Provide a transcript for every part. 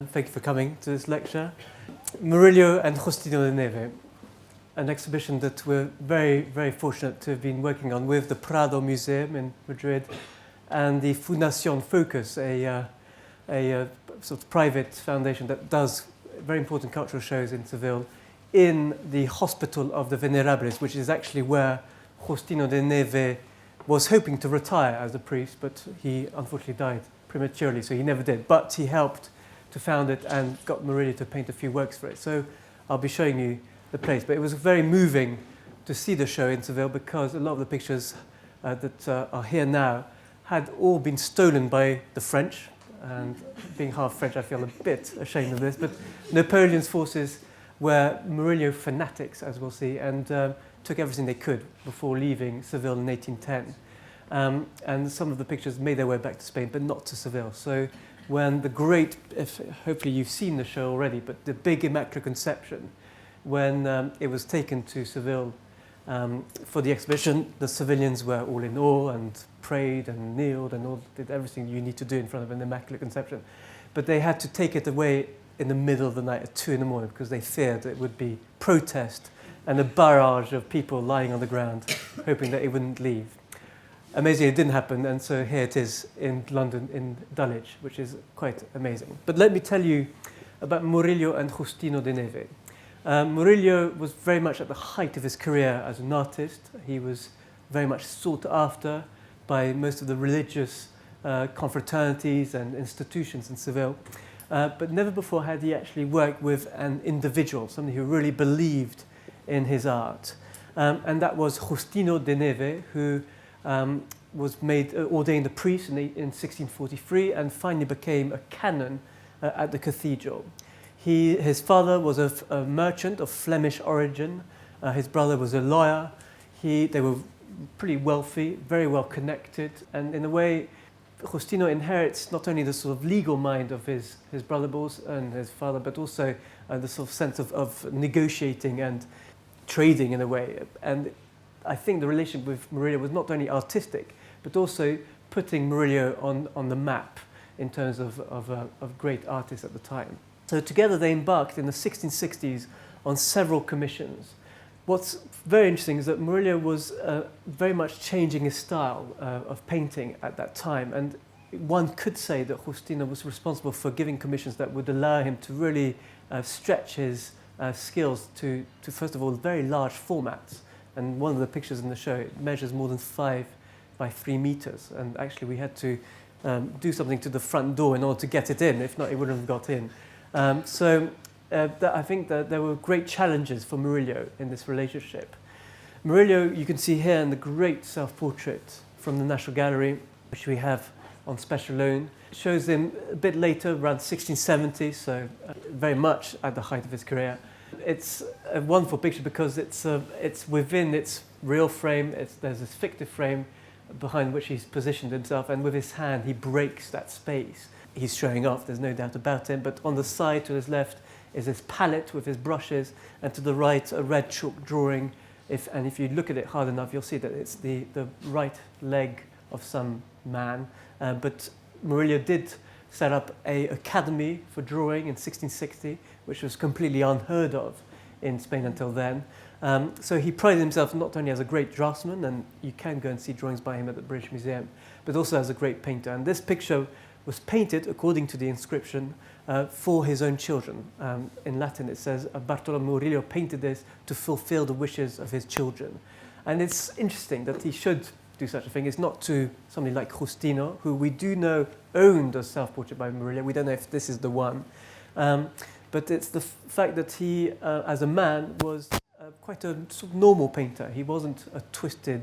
Thank you for coming to this lecture. Murillo and Justino de Neve, an exhibition that we're very, very fortunate to have been working on with the Prado Museum in Madrid and the Fundación Focus, a sort of private foundation that does very important cultural shows in Seville in the Hospital of the Venerables, which is actually where Justino de Neve was hoping to retire as a priest, but he unfortunately died prematurely, so he never did. But he helped to found it and got Murrilo to paint a few works for it. So I'll be showing you the place. But it was very moving to see the show in Seville because a lot of the pictures that are here now had all been stolen by the French. And being half French, I feel a bit ashamed of this. But Napoleon's forces were Murillo fanatics, as we'll see, and took everything they could before leaving Seville in 1810. And some of the pictures made their way back to Spain, but not to Seville. So when the great, hopefully you've seen the show already, but the big Immaculate Conception, when it was taken to Seville for the exhibition, the civilians were all in awe and prayed and kneeled and did everything you need to do in front of an Immaculate Conception. But they had to take it away in the middle of the night at 2 a.m. because they feared it would be protest and a barrage of people lying on the ground, hoping that it wouldn't leave. Amazingly, it didn't happen, and so here it is in London, in Dulwich, which is quite amazing. But let me tell you about Murillo and Justino de Neve. Murillo was very much at the height of his career as an artist. He was very much sought after by most of the religious confraternities and institutions in Seville. But never before had he actually worked with an individual, somebody who really believed in his art. And that was Justino de Neve, who was ordained a priest in 1643 and finally became a canon at the cathedral. His father was a merchant of Flemish origin. His brother was a lawyer. They were pretty wealthy, very well connected, and in a way, Justino inherits not only the sort of legal mind of his brother and his father, but also the sort of sense of negotiating and trading in a way. And I think the relationship with Murillo was not only artistic, but also putting Murillo on the map in terms of great artists at the time. So together they embarked in the 1660s on several commissions. What's very interesting is that Murillo was very much changing his style of painting at that time, and one could say that Justino was responsible for giving commissions that would allow him to really stretch his skills to first of all very large formats. And one of the pictures in the show, it measures more than 5 by 3 meters. And actually we had to do something to the front door in order to get it in. If not, it wouldn't have got in. I think that there were great challenges for Murillo in this relationship. Murillo, you can see here in the great self-portrait from the National Gallery, which we have on special loan. It shows him a bit later, around 1670, so very much at the height of his career. It's a wonderful picture because it's within its real frame. There's this fictive frame behind which he's positioned himself, and with his hand he breaks that space. He's showing off, there's no doubt about it, but on the side to his left is his palette with his brushes, and to the right a red chalk drawing. And if you look at it hard enough, you'll see that it's the right leg of some man. But Murillo did set up an academy for drawing in 1660, which was completely unheard of in Spain until then. So he prided himself not only as a great draftsman, and you can go and see drawings by him at the British Museum, but also as a great painter. And this picture was painted, according to the inscription, for his own children. In Latin it says, Bartolomeo Murillo painted this to fulfill the wishes of his children. And it's interesting that he should do such a thing. It's not to somebody like Justino, who we do know owned a self-portrait by Murillo. We don't know if this is the one. But it's the fact that he, as a man, was quite a sort of normal painter. He wasn't a twisted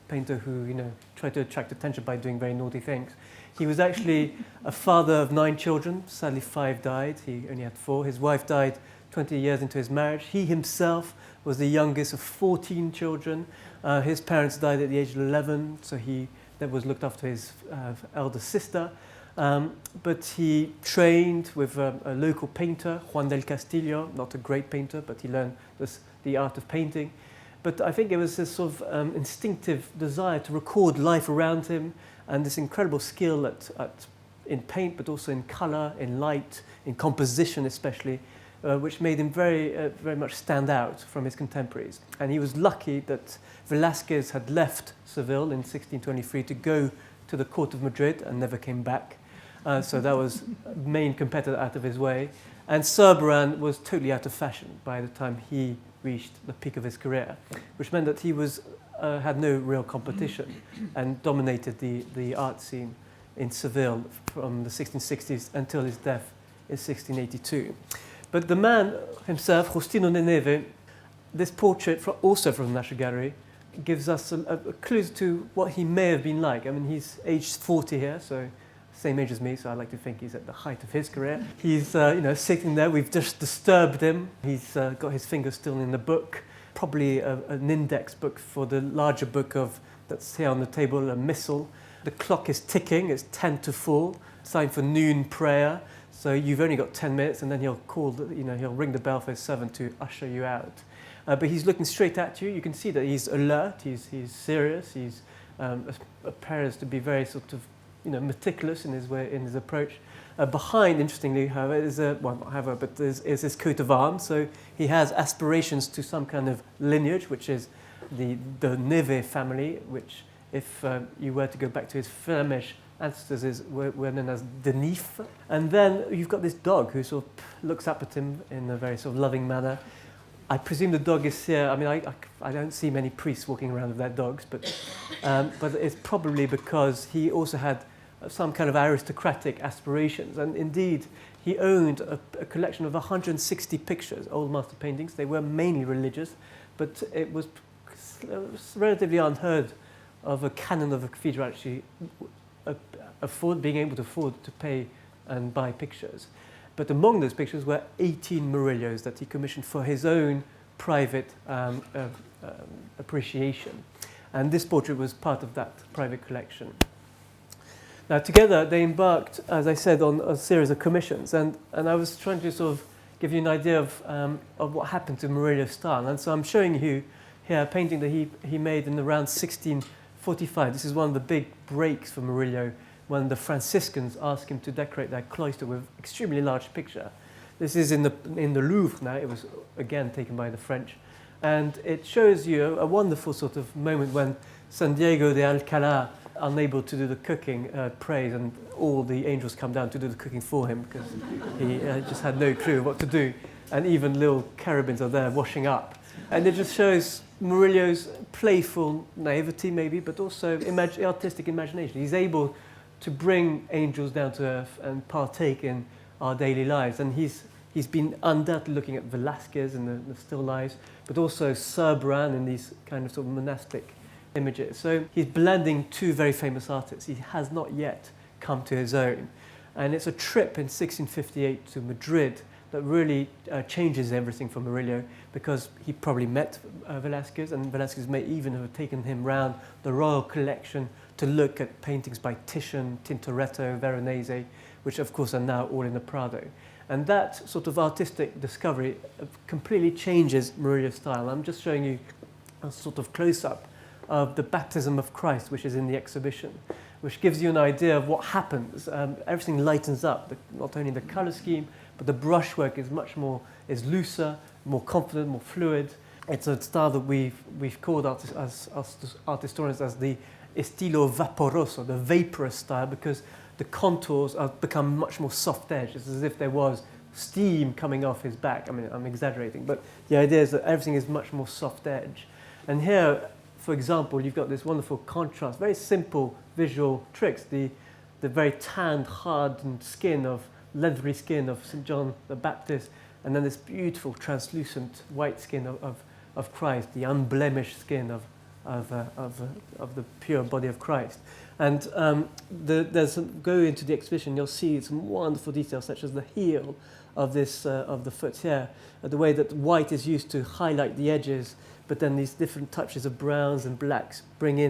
painter who, tried to attract attention by doing very naughty things. He was actually a father of 9 children. Sadly, 5 died. He only had 4. His wife died 20 years into his marriage. He himself was the youngest of 14 children. His parents died at the age of 11, so he was looked after his elder sister. But he trained with a local painter, Juan del Castillo, not a great painter, but he learned the art of painting. But I think it was this sort of instinctive desire to record life around him and this incredible skill at in paint, but also in colour, in light, in composition especially, which made him very much stand out from his contemporaries. And he was lucky that Velázquez had left Seville in 1623 to go to the court of Madrid and never came back. So that was main competitor out of his way. And Zurbarán was totally out of fashion by the time he reached the peak of his career, which meant that he was had no real competition and dominated the art scene in Seville from the 1660s until his death in 1682. But the man himself, Justino de Neve, this portrait, also from the National Gallery, gives us a clue to what he may have been like. I mean, he's aged 40 here, so same age as me, so I like to think he's at the height of his career. He's sitting there. We've just disturbed him. He's got his fingers still in the book, probably an index book for the larger book that's here on the table, a missal. The clock is ticking. It's 10 to 4, time for noon prayer. So you've only got 10 minutes, and then he'll he'll ring the bell for 7 to usher you out. But he's looking straight at you. You can see that he's alert. He's serious. He's appears to be very sort of meticulous in his approach. Behind, interestingly, however, is his coat of arms. So he has aspirations to some kind of lineage, which is the Neve family, which, if you were to go back to his Flemish ancestors, were known as de Neve. And then you've got this dog who sort of looks up at him in a very sort of loving manner. I presume the dog is here. I mean, I don't see many priests walking around with their dogs, but it's probably because he also had some kind of aristocratic aspirations. And indeed, he owned a collection of 160 pictures, old master paintings. They were mainly religious, but it was relatively unheard of a canon of a cathedral actually being able to afford to pay and buy pictures. But among those pictures were 18 Murillos that he commissioned for his own private appreciation. And this portrait was part of that private collection. Now, together, they embarked, as I said, on a series of commissions. And I was trying to sort of give you an idea of what happened to Murillo's style. And so I'm showing you here a painting that he made in around 1645. This is one of the big breaks for Murillo, when the Franciscans asked him to decorate their cloister with extremely large picture. This is in the Louvre now. It was, again, taken by the French. And it shows you a wonderful sort of moment when San Diego de Alcalá, unable to do the cooking, prays, and all the angels come down to do the cooking for him because he just had no clue what to do. And even little cherubins are there washing up. And it just shows Murillo's playful naivety, maybe, but also artistic imagination. He's able to bring angels down to earth and partake in our daily lives. And he's been undoubtedly looking at Velázquez and the still lives, but also Zurbarán in these kind of sort of monastic images. So he's blending two very famous artists. He has not yet come to his own. And it's a trip in 1658 to Madrid that really changes everything for Murillo, because he probably met Velázquez, and Velázquez may even have taken him round the royal collection to look at paintings by Titian, Tintoretto, Veronese, which of course are now all in the Prado. And that sort of artistic discovery completely changes Murillo's style. I'm just showing you a sort of close-up of the baptism of Christ, which is in the exhibition, which gives you an idea of what happens. Everything lightens up, not only the color scheme, but the brushwork is looser, more confident, more fluid. It's a style that we've called as art historians as the estilo vaporoso, the vaporous style, because the contours have become much more soft-edged. It's as if there was steam coming off his back. I mean, I'm exaggerating, but the idea is that everything is much more soft-edged. And here, for example, you've got this wonderful contrast, very simple visual tricks, the very tanned, hardened leathery skin of St. John the Baptist, and then this beautiful, translucent white skin of Christ, the unblemished skin of the pure body of Christ. And go into the exhibition, you'll see some wonderful details, such as the heel of the foot here, the way that white is used to highlight the edges, but then these different touches of browns and blacks bring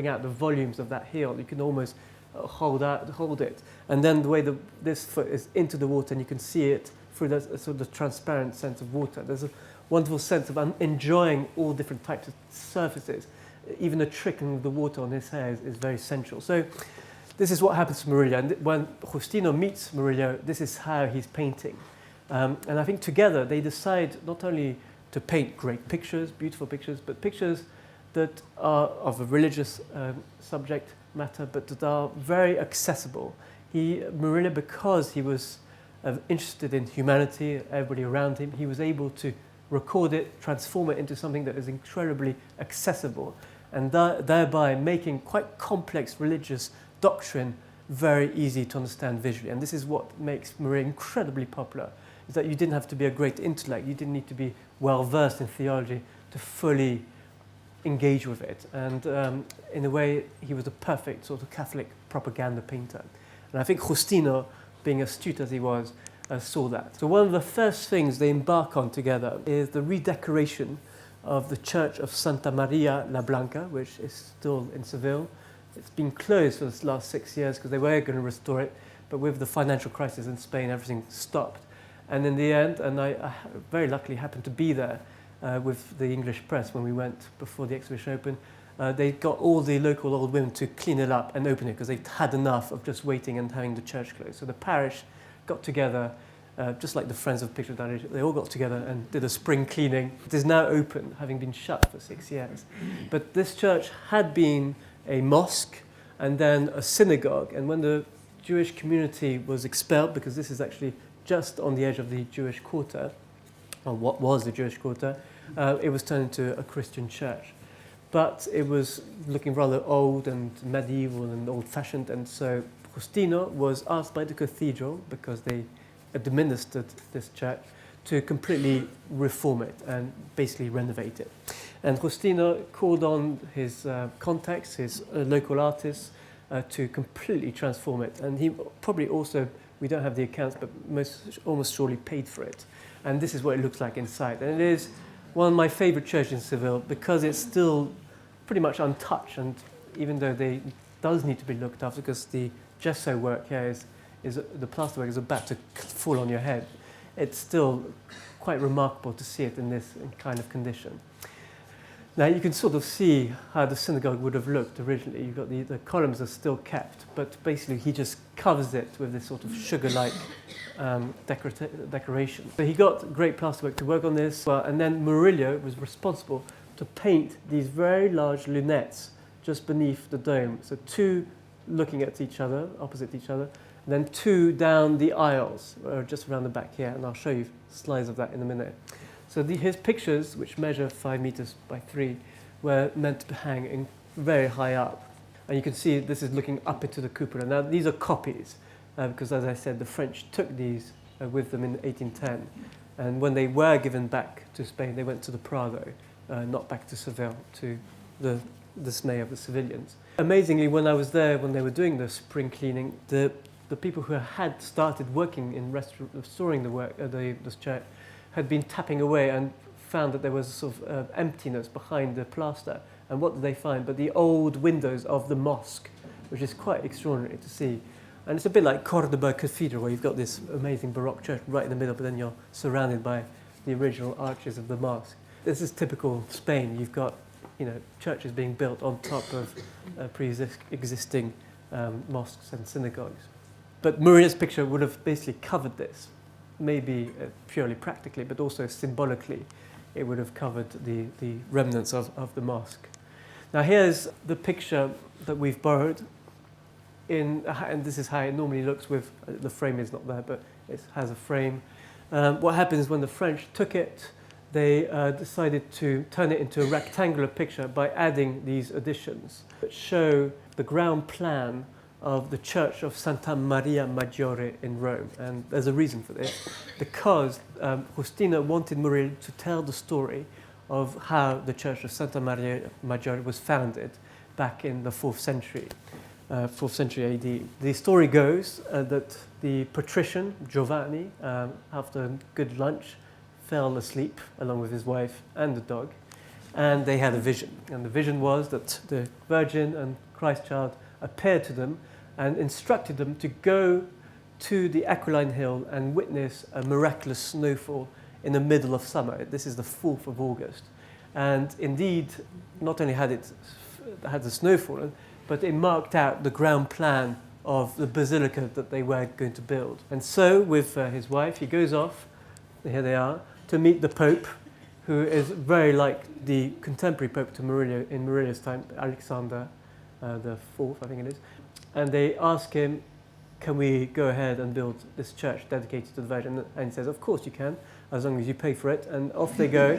out the volumes of that heel. You can almost hold it, and then the way this foot is into the water, and you can see it through the sort of transparent sense of water. There's a wonderful sense of enjoying all different types of surfaces. Even the trickling of the water on his hair is very sensual. So this is what happens to Murillo. And when Justino meets Murillo, this is how he's painting. And I think together they decide not only to paint great pictures, beautiful pictures, but pictures that are of a religious subject matter, but that are very accessible. Murillo, because he was interested in humanity, everybody around him, he was able to record it, transform it into something that is incredibly accessible, and thereby making quite complex religious doctrine very easy to understand visually. And this is what makes Murillo incredibly popular, is that you didn't have to be a great intellect, you didn't need to be well versed in theology to fully engage with it. And in a way, he was a perfect sort of Catholic propaganda painter. And I think Justino, being astute as he was, saw that. So one of the first things they embark on together is the redecoration of the church of Santa Maria la Blanca, which is still in Seville. It's been closed for the last 6 years because they were going to restore it, but with the financial crisis in Spain, everything stopped. And in the end, and I very luckily happened to be there with the English press when we went before the exhibition opened, they got all the local old women to clean it up and open it because they'd had enough of just waiting and having the church closed. So the parish got together, just like the Friends of Picture Damage, they all got together and did a spring cleaning. It is now open, having been shut for 6 years. But this church had been a mosque and then a synagogue. And when the Jewish community was expelled, because this is actually just on the edge of the Jewish quarter, or what was the Jewish quarter, it was turned into a Christian church. But it was looking rather old and medieval and old-fashioned, and so Justino was asked by the cathedral, because they administered this church, to completely reform it and basically renovate it. And Justino called on his contacts, his local artists, to completely transform it. And he probably also, we don't have the accounts, but almost surely paid for it. And this is what it looks like inside. And it is one of my favorite churches in Seville because it's still pretty much untouched. And even though it does need to be looked after, because the gesso work here is the plasterwork is about to fall on your head, it's still quite remarkable to see it in this kind of condition. Now you can sort of see how the synagogue would have looked originally. You've got the columns are still kept, but basically he just covers it with this sort of sugar-like decoration. So he got great plasterwork to work on this, and then Murillo was responsible to paint these very large lunettes just beneath the dome. So 2 looking at each other, opposite each other, and then 2 down the aisles, just around the back here, and I'll show you slides of that in a minute. So his pictures, which measure 5 meters by 3, were meant to hang in very high up. And you can see this is looking up into the cupola. Now these are copies, because as I said, the French took these with them in 1810. And when they were given back to Spain, they went to the Prado, not back to Seville, to the dismay of the civilians. Amazingly, when I was there, when they were doing the spring cleaning, the people who had started working in restoring this church had been tapping away and found that there was a sort of emptiness behind the plaster. And what did they find? But the old windows of the mosque, which is quite extraordinary to see. And it's a bit like Cordoba Cathedral, where you've got this amazing Baroque church right in the middle, but then you're surrounded by the original arches of the mosque. This is typical Spain. You've got, churches being built on top of pre-existing mosques and synagogues. But Murillo's picture would have basically covered this, maybe purely practically, but also symbolically, it would have covered the remnants of the mosque. Now here's the picture that we've borrowed, and this is how it normally looks with, the frame is not there, but it has a frame. What happens when the French took it, they decided to turn it into a rectangular picture by adding these additions that show the ground plan of the church of Santa Maria Maggiore in Rome. And there's a reason for this, because Justino wanted Murillo to tell the story of how the church of Santa Maria Maggiore was founded back in the 4th century AD. The story goes that the patrician, Giovanni, after a good lunch, fell asleep along with his wife and the dog, and they had a vision. And the vision was that the Virgin and Christ child appeared to them and instructed them to go to the Aquiline Hill and witness a miraculous snowfall in the middle of summer. This is the 4th of August. And indeed, not only had the snow fallen, but it marked out the ground plan of the basilica that they were going to build. And so, with his wife, he goes off, here they are, to meet the Pope, who is very like the contemporary Pope to Murillo in Murillo's time, Alexander the Fourth, I think it is. And they ask him, can we go ahead and build this church dedicated to the Virgin? And he says, of course you can, as long as you pay for it. And off they go,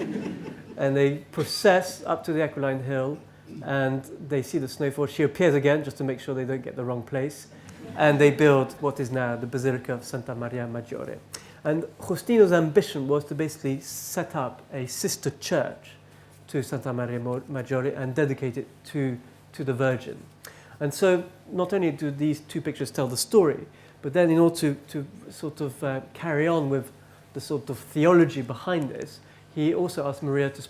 and they process up to the Aquiline Hill, and they see the snowfall. She appears again, just to make sure they don't get the wrong place. And they build what is now the Basilica of Santa Maria Maggiore. And Justino's ambition was to basically set up a sister church to Santa Maria Maggiore and dedicate it to the Virgin. And so not only do these two pictures tell the story, but then in order to sort of carry on with the sort of theology behind this, he also asked Murillo to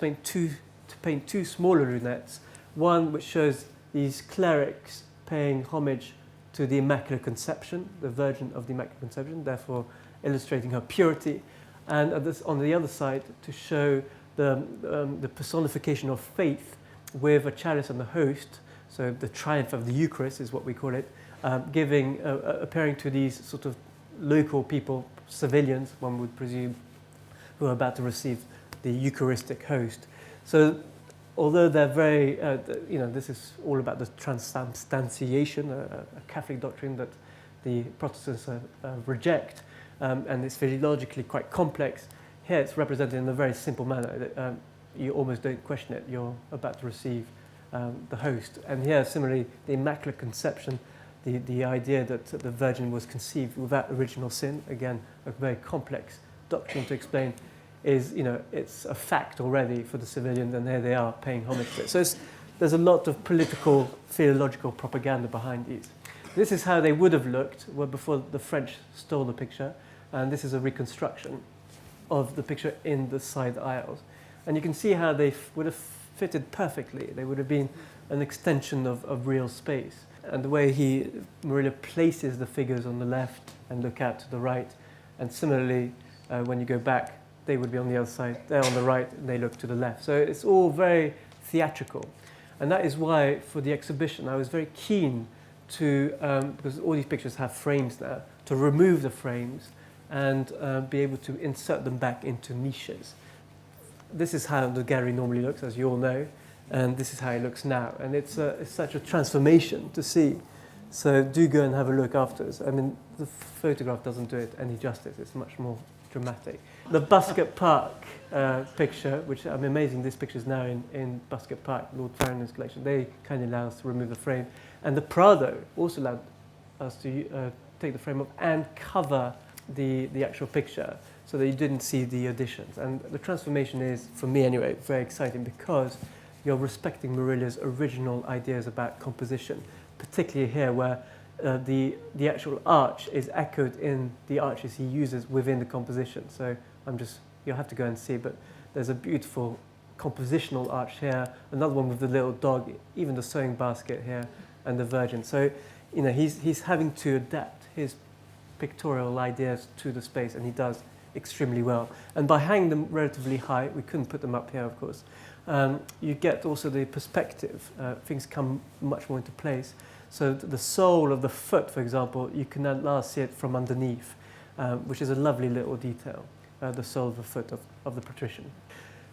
paint two smaller lunettes, one which shows these clerics paying homage to the Immaculate Conception, the Virgin of the Immaculate Conception, therefore illustrating her purity, and on the other side to show the personification of faith with a chalice and a host, so the triumph of the Eucharist is what we call it, appearing to these sort of local people, civilians, one would presume, who are about to receive the Eucharistic host. So although they're very, this is all about the transubstantiation, a Catholic doctrine that the Protestants reject, and it's philologically quite complex. Here it's represented in a very simple manner. You almost don't question it. You're about to receive the host. And here, similarly, the Immaculate Conception, the idea that the Virgin was conceived without original sin, again, a very complex doctrine to explain, is, it's a fact already for the civilians, and here they are paying homage to it. So there's a lot of political, theological propaganda behind these. This is how they would have looked before the French stole the picture, and this is a reconstruction of the picture in the side aisles. And you can see how they would have fitted perfectly. They would have been an extension of real space. And the way Murillo places the figures on the left and look out to the right, and similarly, when you go back, they would be on the other side. They're on the right, and they look to the left. So it's all very theatrical. And that is why, for the exhibition, I was very keen to, because all these pictures have frames now, to remove the frames and be able to insert them back into niches. This is how the gallery normally looks, as you all know, and this is how it looks now. And it's such a transformation to see. So do go and have a look afterwards. I mean, the photograph doesn't do it any justice. It's much more dramatic. The Busquet Park picture, which I'm amazing, this picture is now in Busquet Park, Lord Farrington's collection. They kindly allowed us to remove the frame. And the Prado also allowed us to take the frame off and cover the actual picture, so that you didn't see the additions. And the transformation is, for me anyway, very exciting because you're respecting Murillo's original ideas about composition, particularly here where the actual arch is echoed in the arches he uses within the composition. So you'll have to go and see, but there's a beautiful compositional arch here, another one with the little dog, even the sewing basket here, and the Virgin. So, he's having to adapt his pictorial ideas to the space, and he does extremely well. And by hanging them relatively high, we couldn't put them up here, of course, you get also the perspective. Things come much more into place. So the sole of the foot, for example, you can at last see it from underneath, which is a lovely little detail, the sole of the foot of the patrician.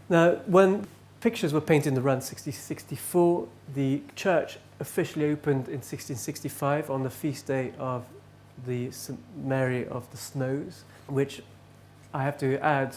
Now, when pictures were painted in the run 1664, the church officially opened in 1665 on the feast day of the St. Mary of the Snows, which I have to add,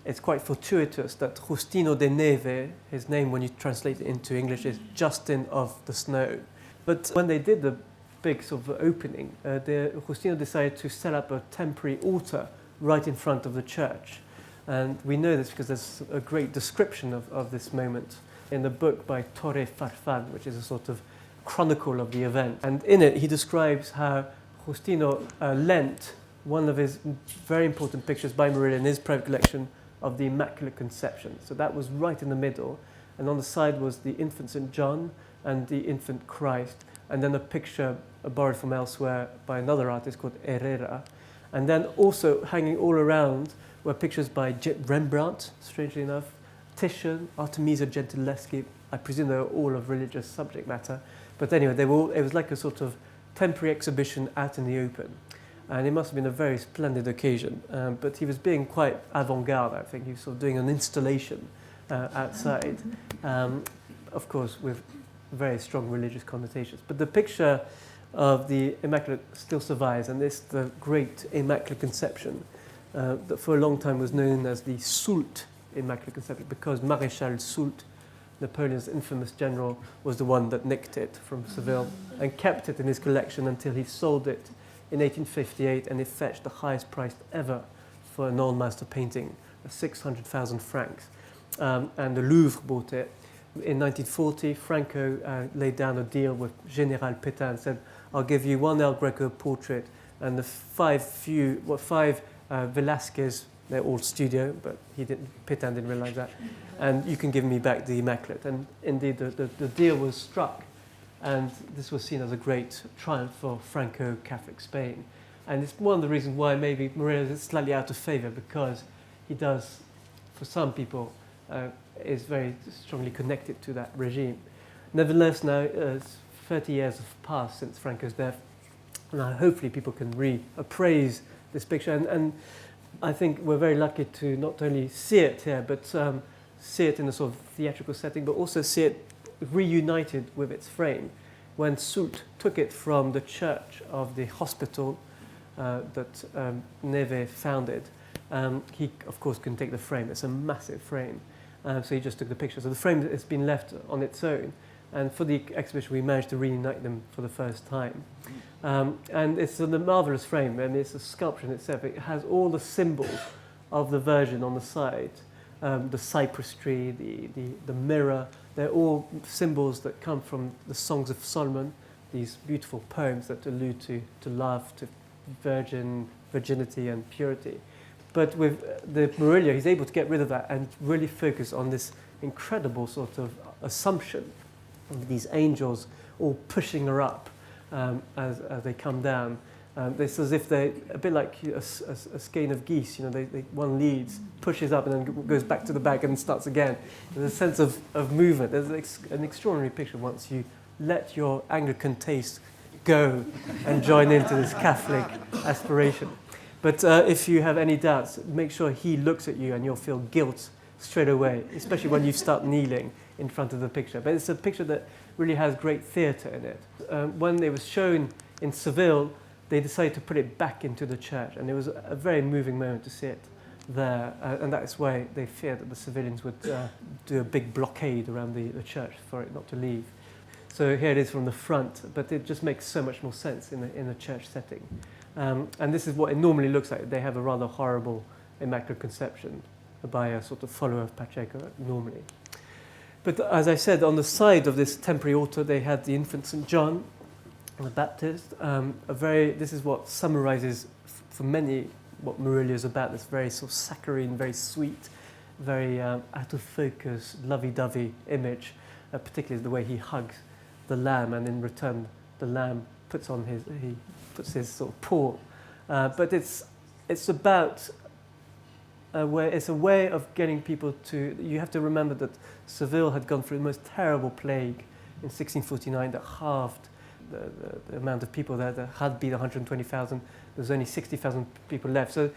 it's quite fortuitous that Justino de Neve, his name when you translate it into English is Justin of the Snow. But when they did the big sort of opening, Justino decided to set up a temporary altar right in front of the church. And we know this because there's a great description of this moment in the book by Torre Farfan, which is a sort of chronicle of the event. And in it, he describes how Justino lent one of his very important pictures by Murillo in his private collection of the Immaculate Conception. So that was right in the middle, and on the side was the infant St. John and the infant Christ, and then a picture borrowed from elsewhere by another artist called Herrera. And then also hanging all around were pictures by Rembrandt, strangely enough, Titian, Artemisia Gentileschi. I presume they were all of religious subject matter. But anyway, it was like a sort of temporary exhibition out in the open. And it must have been a very splendid occasion. But he was being quite avant-garde, I think. He was sort of doing an installation outside, of course, with very strong religious connotations. But the picture of the Immaculate still survives, and this the great Immaculate Conception that for a long time was known as the Soult Immaculate Conception, because Maréchal Soult, Napoleon's infamous general, was the one that nicked it from Seville and kept it in his collection until he sold it in 1858, and it fetched the highest price ever for an old master painting, 600,000 francs. And the Louvre bought it. In 1940, Franco laid down a deal with Général Pétain and said, I'll give you one El Greco portrait and the five Velázquez, they're all studio, but Pétain didn't realize that, and you can give me back the Immaculate. And indeed, the deal was struck, and this was seen as a great triumph for Franco-Catholic Spain. And it's one of the reasons why maybe Murillo is slightly out of favor, because he does, for some people, is very strongly connected to that regime. Nevertheless, now 30 years have passed since Franco's death, and hopefully people can reappraise this picture. And I think we're very lucky to not only see it here, but see it in a sort of theatrical setting, but also see it reunited with its frame. When Soult took it from the church of the hospital that Neve founded, he, of course, couldn't take the frame. It's a massive frame. So he just took the picture. So the frame has been left on its own. And for the exhibition, we managed to reunite them for the first time. And it's a marvelous frame. I mean, it's a sculpture in itself. It has all the symbols of the Virgin on the side. The cypress tree, the mirror. They're all symbols that come from the Songs of Solomon, these beautiful poems that allude to love, to virginity and purity. But with the Murillo, he's able to get rid of that and really focus on this incredible sort of assumption of these angels all pushing her up as they come down. It's as if they're a bit like a skein of geese. You know, one leads, pushes up, and then goes back to the back and starts again. There's a sense of movement. There's an extraordinary picture once you let your Anglican taste go and join into this Catholic aspiration. But if you have any doubts, make sure he looks at you and you'll feel guilt straight away, especially when you start kneeling in front of the picture. But it's a picture that really has great theatre in it. When it was shown in Seville, they decided to put it back into the church, and it was a very moving moment to see it there. And that's why they feared that the civilians would do a big blockade around the church for it not to leave. So here it is from the front, but it just makes so much more sense in a church setting. And this is what it normally looks like. They have a rather horrible Immaculate Conception by a sort of follower of Pacheco normally. But as I said, on the side of this temporary altar, they had the infant St. John the Baptist. This is what summarizes for many what Murillo is about, this very sort of saccharine, very sweet, very out of focus, lovey-dovey image, particularly the way he hugs the lamb, and in return the lamb puts his sort of paw. But it's about it's a way of getting people to. You have to remember that Seville had gone through the most terrible plague in 1649 that halved the amount of people there. There had been 120,000. There's only 60,000 people left. So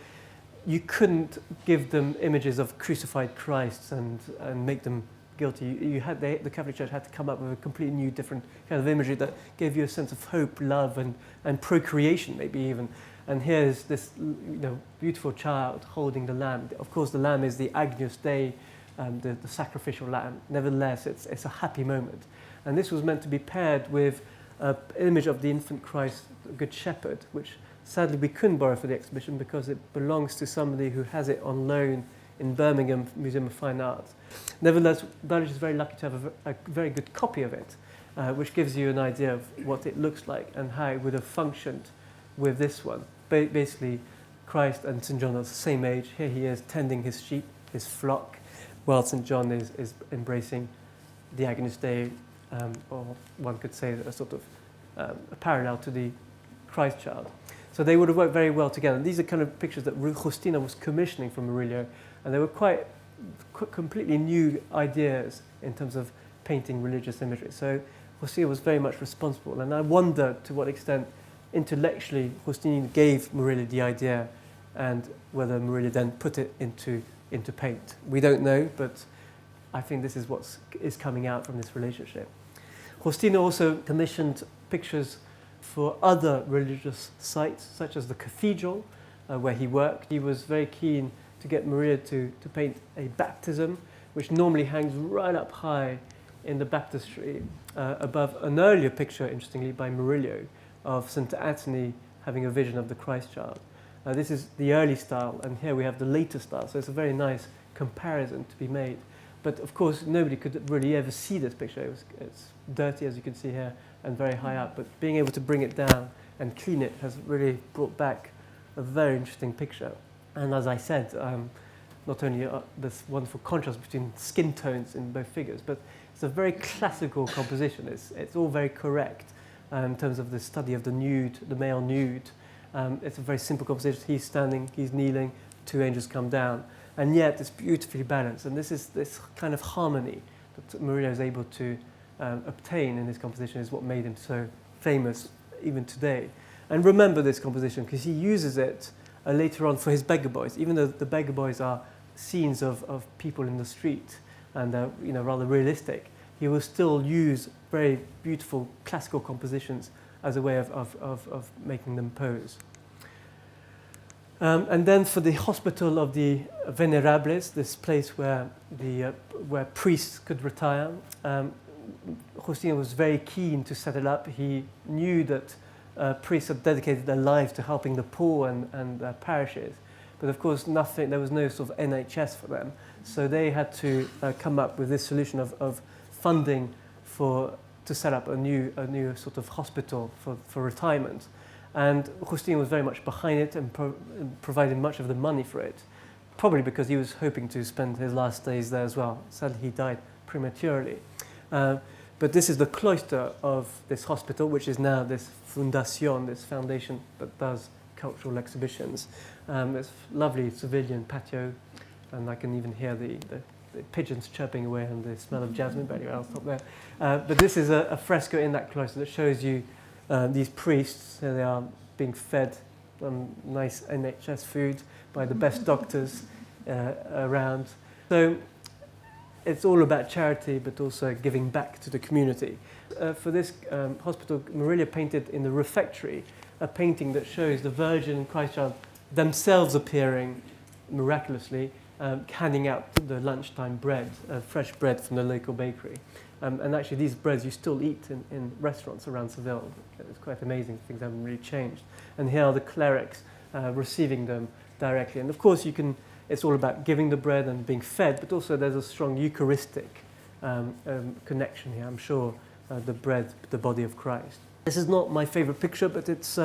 you couldn't give them images of crucified Christs and make them guilty. The Catholic Church had to come up with a completely new, different kind of imagery that gave you a sense of hope, love, and procreation, maybe even. And here's this beautiful child holding the lamb. Of course, the lamb is the Agnus Dei, the sacrificial lamb. Nevertheless, it's a happy moment. And this was meant to be paired with an image of the infant Christ, the Good Shepherd, which sadly we couldn't borrow for the exhibition because it belongs to somebody who has it on loan in Birmingham Museum of Fine Arts. Nevertheless, Dulwich is very lucky to have a very good copy of it, which gives you an idea of what it looks like and how it would have functioned with this one. Basically, Christ and St. John are the same age. Here he is tending his sheep, his flock, while St. John is embracing the Agnus Dei, or one could say a sort of a parallel to the Christ child. So they would have worked very well together. And these are kind of pictures that Justino was commissioning from Murillo, and they were quite completely new ideas in terms of painting religious imagery. So Justino was very much responsible. And I wonder to what extent intellectually Justino gave Murillo the idea and whether Murillo then put it into paint. We don't know, but I think this is what is coming out from this relationship. Justino also commissioned pictures for other religious sites, such as the cathedral where he worked. He was very keen to get Murillo to paint a baptism, which normally hangs right up high in the baptistry, above an earlier picture, interestingly, by Murillo of St. Anthony having a vision of the Christ child. This is the early style, and here we have the later style, so it's a very nice comparison to be made. But of course, nobody could really ever see this picture. It's dirty, as you can see here, and very high up, but being able to bring it down and clean it has really brought back a very interesting picture. And as I said, not only this wonderful contrast between skin tones in both figures, but it's a very classical composition. It's all very correct in terms of the study of the nude, the male nude. It's a very simple composition. He's standing, he's kneeling, two angels come down. And yet it's beautifully balanced. And this kind of harmony that Murillo is able to obtain in his composition is what made him so famous even today. And remember this composition because he uses it later on for his beggar boys, even though the beggar boys are scenes of people in the street and rather realistic. He will still use very beautiful classical compositions as a way of making them pose. And then for the hospital of the Venerables, this place where priests could retire, Justino was very keen to set it up. He knew that priests had dedicated their lives to helping the poor and parishes, but of course there was no sort of NHS for them, so they had to come up with this solution of funding to set up a new sort of hospital for retirement. And Justino was very much behind it and provided much of the money for it, probably because he was hoping to spend his last days there as well. Sadly, he died prematurely. But this is the cloister of this hospital, which is now this fundación, this foundation that does cultural exhibitions. It's lovely Sevillian patio, and I can even hear the pigeons chirping away and the smell of jasmine, but anyway, I'll stop there. But this is a fresco in that cloister that shows you these priests. They are being fed on nice NHS food by the best doctors around. So it's all about charity, but also giving back to the community. For this hospital, Murillo painted in the refectory a painting that shows the Virgin and Christ Child themselves appearing miraculously, handing out the lunchtime bread, fresh bread from the local bakery. And actually these breads you still eat in restaurants around Seville. It's quite amazing, things haven't really changed. And here are the clerics receiving them directly. And of course it's all about giving the bread and being fed, but also there's a strong Eucharistic connection here. I'm sure the bread, the body of Christ. This is not my favorite picture, but it's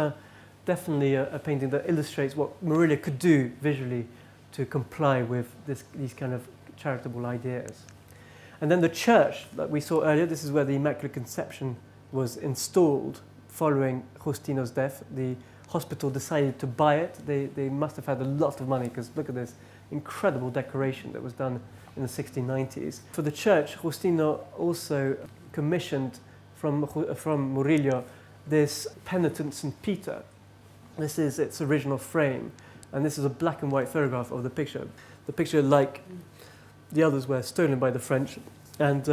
definitely a painting that illustrates what Murillo could do visually to comply with these kind of charitable ideas. And then the church that we saw earlier, this is where the Immaculate Conception was installed following Justino's death. The hospital decided to buy it. They must have had a lot of money because look at this incredible decoration that was done in the 1690s. For the church, Justino also commissioned from Murrilo this penitent St. Peter. This is its original frame, and this is a black and white photograph of the picture. The picture, like the others, were stolen by the French, and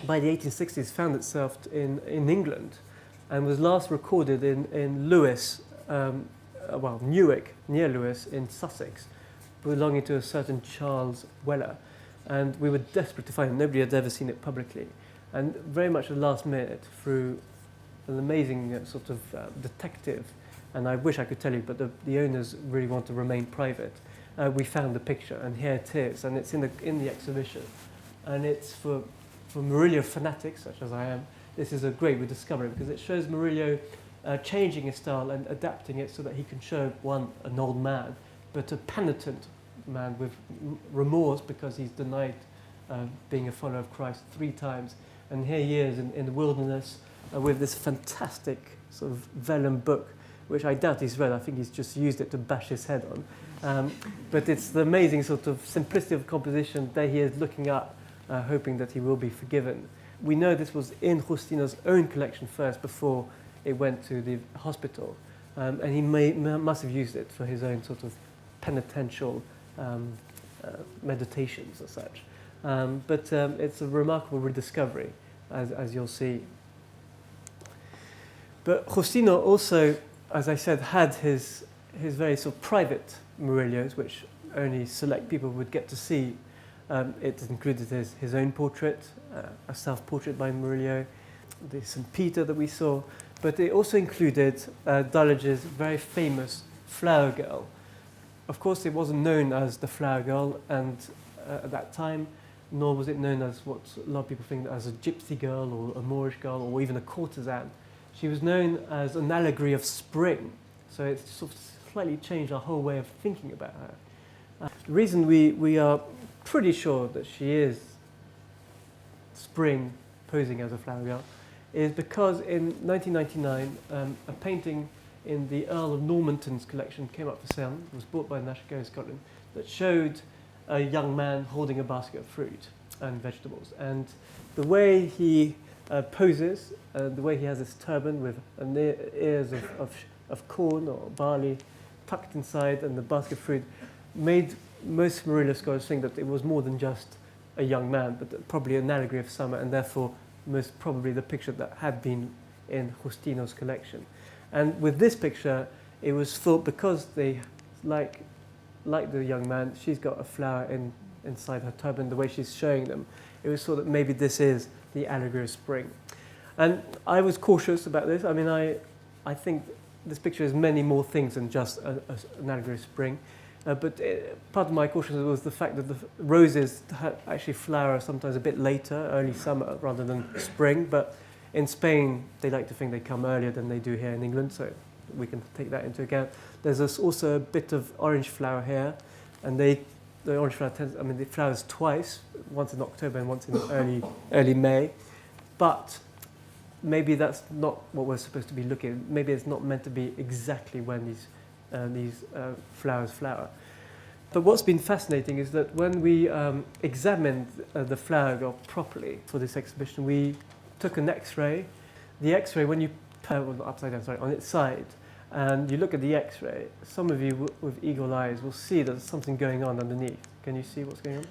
by the 1860s found itself in England and was last recorded in Lewes, Newark, near Lewes in Sussex, belonging to a certain Charles Weller. And we were desperate to find it. Nobody had ever seen it publicly. And very much at the last minute, through an amazing sort of detective, and I wish I could tell you, but the owners really want to remain private, we found the picture, and here it is, and it's in the exhibition. And it's for Murillo fanatics, such as I am, this is a great rediscovery, because it shows Murillo changing his style and adapting it so that he can show, an old man, but a penitent man with remorse because he's denied being a follower of Christ 3 times. And here he is in the wilderness with this fantastic sort of vellum book, which I doubt he's read. I think he's just used it to bash his head on. But it's the amazing sort of simplicity of composition. There he is looking up, hoping that he will be forgiven. We know this was in Justino's own collection first before it went to the hospital, and he must have used it for his own sort of penitential meditations as such. But it's a remarkable rediscovery, as you'll see. But Justino also, as I said, had his very sort of private Murillos, which only select people would get to see. It included his own portrait, a self-portrait by Murillo, the St. Peter that we saw, but it also included Dulwich's very famous flower girl. Of course, it wasn't known as the flower girl, and at that time, nor was it known as what a lot of people think as a gypsy girl or a Moorish girl or even a courtesan. She was known as an allegory of spring, so it's sort of slightly changed our whole way of thinking about her. The reason we are pretty sure that she is spring posing as a flower girl is because in 1999 a painting in the Earl of Normanton's collection came up for sale. It was bought by the National Gallery of Scotland, that showed a young man holding a basket of fruit and vegetables. And the way he poses, the way he has his turban with ears of corn or barley tucked inside and the basket of fruit, made most Murillo scholars think that it was more than just a young man, but probably an allegory of summer, and therefore most probably the picture that had been in Justino's collection. And with this picture, it was thought because they, like the young man, she's got a flower inside her turban, the way she's showing them, it was thought that maybe this is the allegory of spring. And I was cautious about this. I mean, I think this picture is many more things than just an allegory of spring. But part of my caution was the fact that the roses actually flower sometimes a bit later, early summer, rather than spring. But in Spain, they like to think they come earlier than they do here in England, so we can take that into account. There's also a bit of orange flower here, and the orange flower it flowers twice, once in October and once in early May. But maybe that's not what we're supposed to be looking at. Maybe it's not meant to be exactly when these flowers flower. But what's been fascinating is that when we examined the flower girl properly for this exhibition, we took an X-ray. The X-ray, when you on its side, and you look at the X-ray, some of you with eagle eyes will see there's something going on underneath. Can you see what's going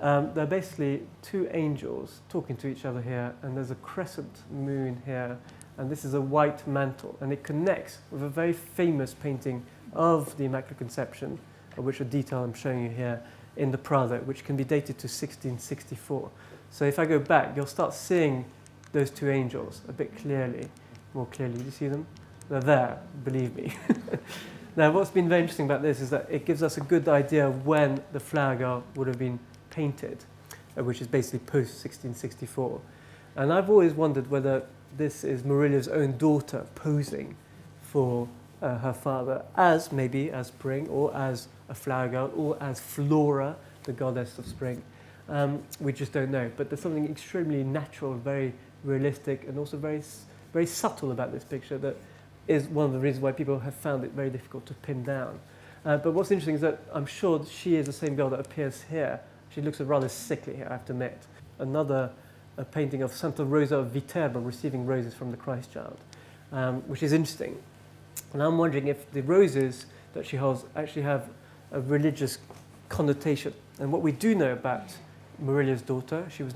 on? They're basically two angels talking to each other here, and there's a crescent moon here, and this is a white mantle, and it connects with a very famous painting of the Immaculate Conception, of which a detail I'm showing you here in the Prado, which can be dated to 1664. So if I go back, you'll start seeing those two angels a bit more clearly. Do you see them? They're there, believe me. Now, what's been very interesting about this is that it gives us a good idea of when the flower girl would have been painted, which is basically post-1664. And I've always wondered whether this is Murillo's own daughter posing for her father maybe as spring, or as a flower girl, or as Flora, the goddess of spring. We just don't know. But there's something extremely natural, very realistic, and also very, very subtle about this picture that is one of the reasons why people have found it very difficult to pin down. But what's interesting is that I'm sure that she is the same girl that appears here. She looks rather sickly here, I have to admit. Another painting of Santa Rosa of Viterbo receiving roses from the Christ child, which is interesting. And I'm wondering if the roses that she holds actually have a religious connotation. And what we do know about Murillo's daughter, she was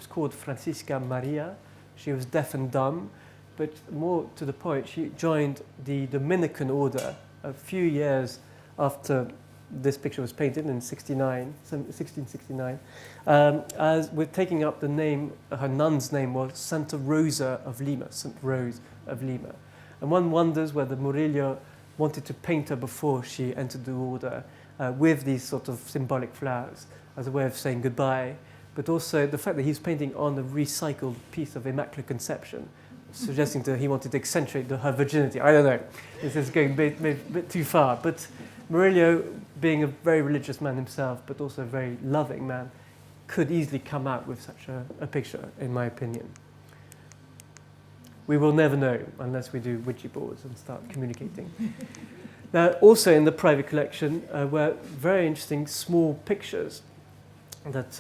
called Francisca Maria. She was deaf and dumb, but more to the point, she joined the Dominican order a few years after this picture was painted in 1669, as with taking up the name, her nun's name was Santa Rosa of Lima, St. Rose of Lima. And one wonders whether Murillo wanted to paint her before she entered the order with these sort of symbolic flowers as a way of saying goodbye, but also the fact that he's painting on a recycled piece of Immaculate Conception, suggesting that he wanted to accentuate her virginity. I don't know, this is going a bit too far, but Murillo, being a very religious man himself, but also a very loving man, could easily come out with such a picture, in my opinion. We will never know unless we do Ouija boards and start communicating. Now, also in the private collection were very interesting small pictures. that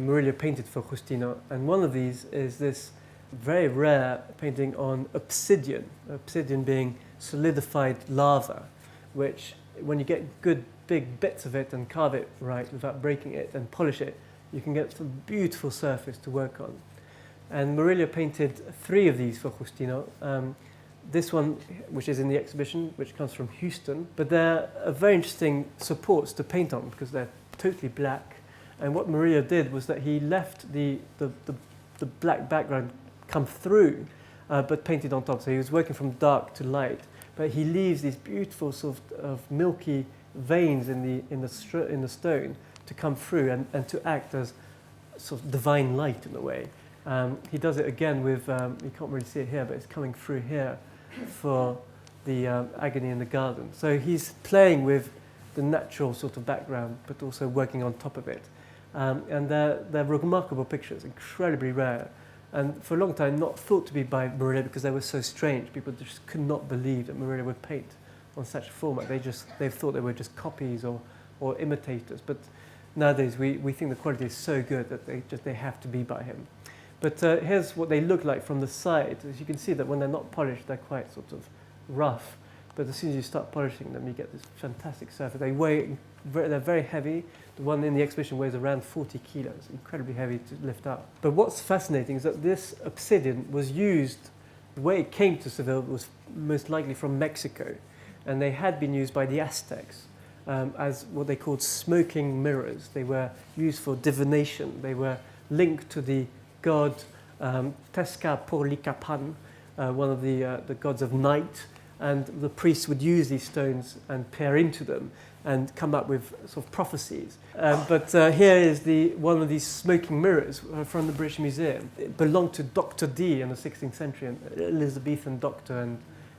Murillo painted for Justino, and one of these is this very rare painting on obsidian, obsidian being solidified lava, which when you get good big bits of it and carve it right without breaking it and polish it, you can get a beautiful surface to work on. And Murillo painted 3 of these for Justino. This one, which is in the exhibition, which comes from Houston, but they're very interesting supports to paint on because they're totally black. And what Murillo did was that he left the black background come through, but painted on top. So he was working from dark to light, but he leaves these beautiful sort of milky veins in the stone to come through and to act as sort of divine light in a way. He does it again with, you can't really see it here, but it's coming through here for the agony in the garden. So he's playing with the natural sort of background, but also working on top of it. And they're remarkable pictures, incredibly rare. And for a long time, not thought to be by Murillo because they were so strange. People just could not believe that Murillo would paint on such a format. They thought they were just copies or imitators. But nowadays, we think the quality is so good that they have to be by him. But here's what they look like from the side. As you can see that when they're not polished, they're quite sort of rough. But as soon as you start polishing them, you get this fantastic surface. They're very heavy. The one in the exhibition weighs around 40 kilos, incredibly heavy to lift up. But what's fascinating is that this obsidian was used, the way it came to Seville was most likely from Mexico. And they had been used by the Aztecs as what they called smoking mirrors. They were used for divination. They were linked to the god Tezcatlipocan, one of the gods of night, and the priests would use these stones and peer into them and come up with sort of prophecies. But here is one of these smoking mirrors from the British Museum. It belonged to Dr. Dee in the 16th century, an Elizabethan doctor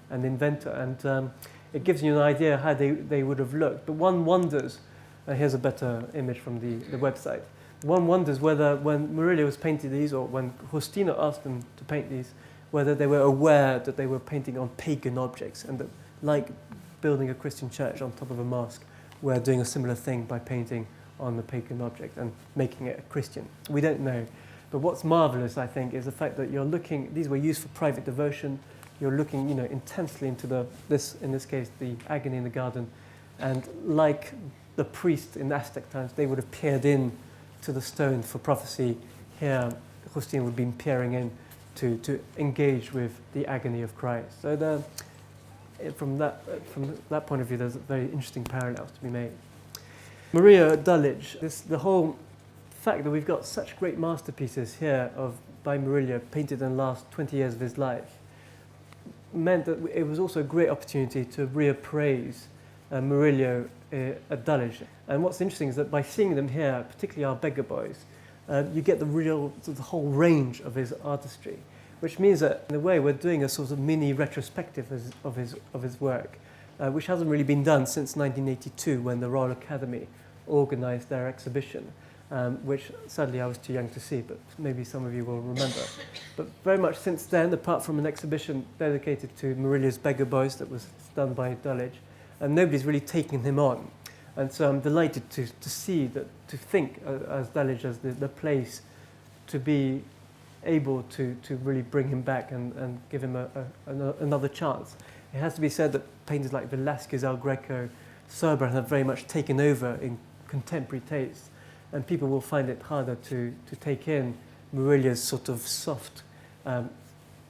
and inventor, and it gives you an idea how they would have looked. But one wonders, here's a better image from the website, one wonders whether when Murillo was painting these, or when Justino asked them to paint these, whether they were aware that they were painting on pagan objects, and that, like building a Christian church on top of a mosque, we're doing a similar thing by painting on the pagan object and making it a Christian. We don't know. But what's marvelous, I think, is the fact that you're looking, these were used for private devotion, you're looking, intensely into in this case, the agony in the garden, and like the priest in Aztec times, they would have peered in to the stone for prophecy. Here, Justino would have been peering in to engage with the agony of Christ. So from that point of view, there's very interesting parallels to be made. Murillo at Dulwich, the whole fact that we've got such great masterpieces here by Murillo painted in the last 20 years of his life meant that it was also a great opportunity to reappraise Murillo at Dulwich. And what's interesting is that by seeing them here, particularly our beggar boys, you get the whole range of his artistry, which means that in a way we're doing a sort of mini retrospective of his work, which hasn't really been done since 1982 when the Royal Academy organised their exhibition, which sadly I was too young to see, but maybe some of you will remember. But very much since then, apart from an exhibition dedicated to Murillo's Beggar Boys that was done by Dulwich, and nobody's really taken him on. And so I'm delighted to think as Dulwich as the place to be able to really bring him back and give him another chance. It has to be said that painters like Velázquez, El Greco, Serban have very much taken over in contemporary taste, and people will find it harder to take in Murillo's sort of soft,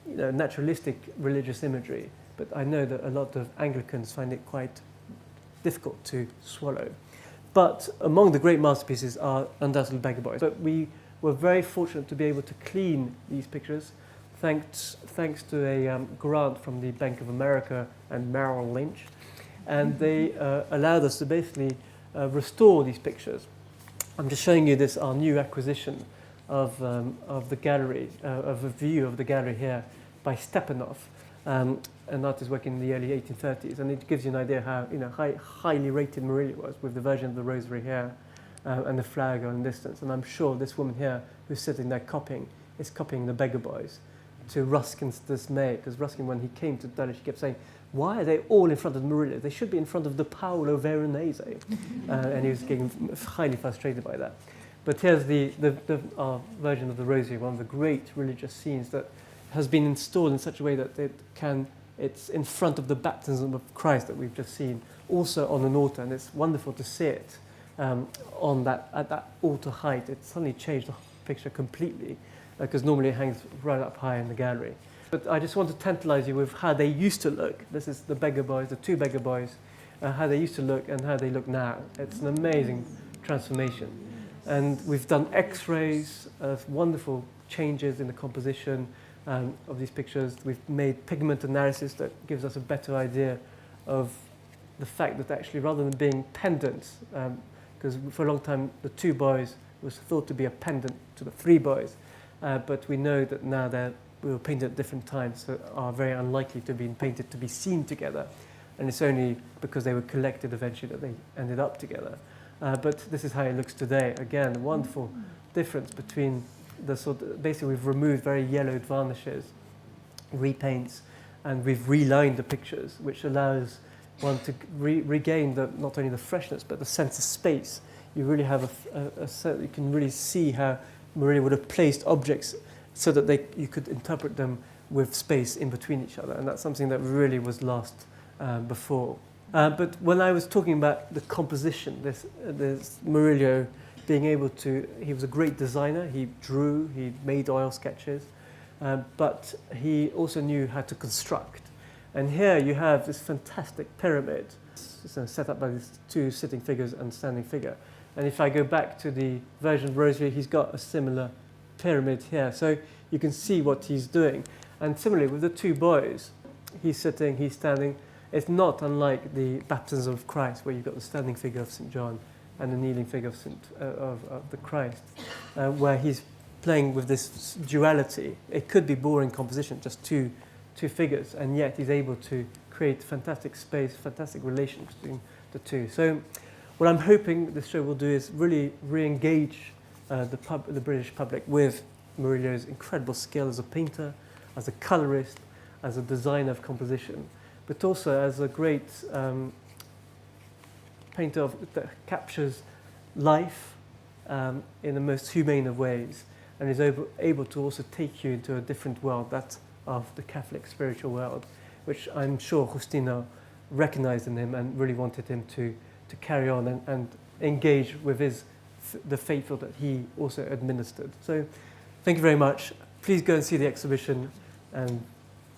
naturalistic religious imagery. But I know that a lot of Anglicans find it quite difficult to swallow. But among the great masterpieces are undoubtedly Beggar Boys. But we were very fortunate to be able to clean these pictures thanks to a grant from the Bank of America and Merrill Lynch. And they allowed us to basically restore these pictures. I'm just showing you our new acquisition of the gallery, of a view of the gallery here by Stepanov, an artist working in the early 1830s, and it gives you an idea how highly rated Murillo was, with the Virgin of the Rosary here and the flag on distance. And I'm sure this woman here who's sitting there is copying the Beggar Boys, to Ruskin's dismay, because Ruskin, when he came to Dulwich, he kept saying, why are they all in front of Murillo? They should be in front of the Paolo Veronese. And he was getting highly frustrated by that. But here's our version of the Rosary, one of the great religious scenes that has been installed in such a way that it's in front of the baptism of Christ that we've just seen, also on an altar, and it's wonderful to see it at that altar height. It suddenly changed the picture completely, because normally it hangs right up high in the gallery. But I just want to tantalize you with how they used to look. This is the beggar boys, the two beggar boys, how they used to look and how they look now. It's an amazing transformation. And we've done x-rays of wonderful changes in the composition of these pictures. We've made pigment analysis that gives us a better idea of the fact that actually, rather than being pendants, because for a long time the two boys was thought to be a pendant to the three boys, but we know that now we were painted at different times, so are very unlikely to have been painted to be seen together. And it's only because they were collected eventually that they ended up together. But this is how it looks today. Again, a wonderful difference between basically we've removed very yellowed varnishes, repaints, and we've relined the pictures, which allows one to regain not only the freshness, but the sense of space. You really have you can really see how Murrilo would have placed objects so that you could interpret them with space in between each other. And that's something that really was lost before. But when I was talking about the composition, this Murrilo being able to, he was a great designer. He drew, he made oil sketches, but he also knew how to construct. And here you have this fantastic pyramid set up by these two sitting figures and standing figure. And if I go back to the version of Rosary, he's got a similar pyramid here. So you can see what he's doing. And similarly with the two boys, he's sitting, he's standing. It's not unlike the baptism of Christ, where you've got the standing figure of St. John and the kneeling figure of the Christ, where he's playing with this duality. It could be boring composition, just two figures, and yet he's able to create fantastic space, fantastic relation between the two. So what I'm hoping this show will do is really re-engage the British public with Murillo's incredible skill as a painter, as a colorist, as a designer of composition, but also as a great painter that captures life in the most humane of ways, and is able to also take you into a different world, that of the Catholic spiritual world, which I'm sure Justino recognized in him and really wanted him to carry on and engage with the faithful that he also administered. So thank you very much. Please go and see the exhibition and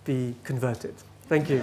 be converted. Thank you.